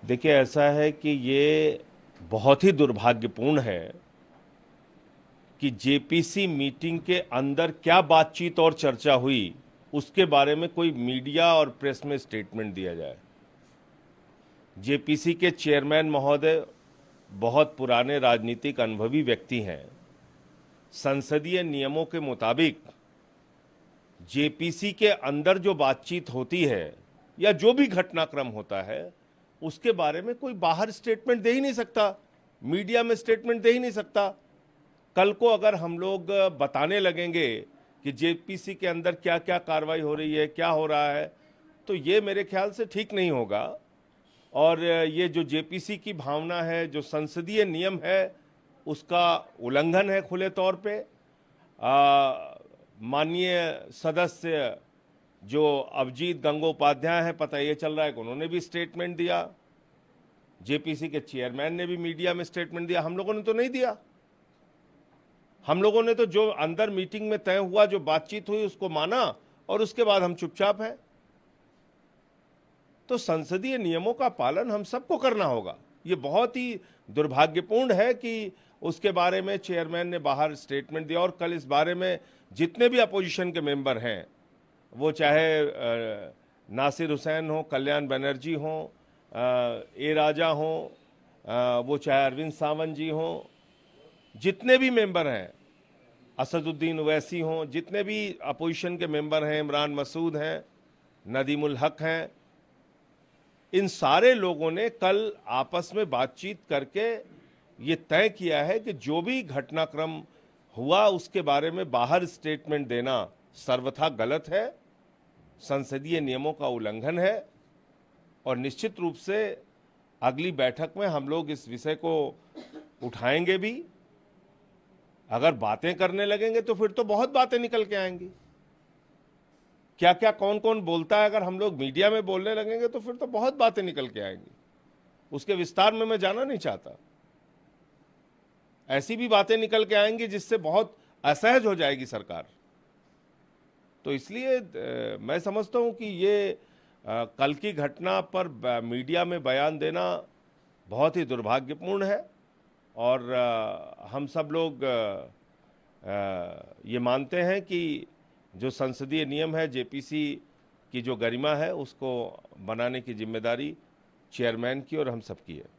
देखिए, ऐसा है कि ये बहुत ही दुर्भाग्यपूर्ण है कि जेपीसी मीटिंग के अंदर क्या बातचीत और चर्चा हुई, उसके बारे में कोई मीडिया और प्रेस में स्टेटमेंट दिया जाए। जेपीसी के चेयरमैन महोदय बहुत पुराने राजनीतिक अनुभवी व्यक्ति हैं। संसदीय नियमों के मुताबिक जेपीसी के अंदर जो बातचीत होती है या जो भी घटनाक्रम होता है, उसके बारे में कोई बाहर स्टेटमेंट दे ही नहीं सकता, मीडिया में स्टेटमेंट दे ही नहीं सकता। कल को अगर हम लोग बताने लगेंगे कि जेपीसी के अंदर क्या क्या कार्रवाई हो रही है, क्या हो रहा है, तो ये मेरे ख्याल से ठीक नहीं होगा। और ये जो जेपीसी की भावना है, जो संसदीय नियम है, उसका उल्लंघन है खुले तौर पे। माननीय सदस्य जो अभिजीत गंगोपाध्याय हैं, पता ये चल रहा है कि उन्होंने भी स्टेटमेंट दिया। जेपीसी के चेयरमैन ने भी मीडिया में स्टेटमेंट दिया। हम लोगों ने तो नहीं दिया। हम लोगों ने तो जो अंदर मीटिंग में तय हुआ, जो बातचीत हुई, उसको माना और उसके बाद हम चुपचाप हैं। तो संसदीय नियमों का पालन हम सबको करना होगा। ये बहुत ही दुर्भाग्यपूर्ण है कि उसके बारे में चेयरमैन ने बाहर स्टेटमेंट दिया। और कल इस बारे में जितने भी अपोजिशन के मेंबर हैं, वो चाहे नासिर हुसैन हो, कल्याण बनर्जी हो, ए राजा हो, वो चाहे अरविंद सावंत जी हो, जितने भी मेंबर हैं, असदुद्दीन ओवैसी हों, जितने भी अपोजिशन के मेंबर हैं, इमरान मसूद हैं, नदीमुल हक हैं, इन सारे लोगों ने कल आपस में बातचीत करके ये तय किया है कि जो भी घटनाक्रम हुआ उसके बारे में बाहर स्टेटमेंट देना सर्वथा गलत है, संसदीय नियमों का उल्लंघन है। और निश्चित रूप से अगली बैठक में हम लोग इस विषय को उठाएंगे भी। अगर बातें करने लगेंगे तो फिर तो बहुत बातें निकल के आएंगी। क्या क्या कौन कौन बोलता है, अगर हम लोग मीडिया में बोलने लगेंगे तो फिर तो बहुत बातें निकल के आएंगी। उसके विस्तार में मैं जाना नहीं चाहता। ऐसी भी बातें निकल के आएंगी जिससे बहुत असहज हो जाएगी सरकार। तो इसलिए मैं समझता हूं कि ये कल की घटना पर मीडिया में बयान देना बहुत ही दुर्भाग्यपूर्ण है। और हम सब लोग ये मानते हैं कि जो संसदीय नियम है, जेपीसी की जो गरिमा है, उसको बनाने की जिम्मेदारी चेयरमैन की और हम सबकी है।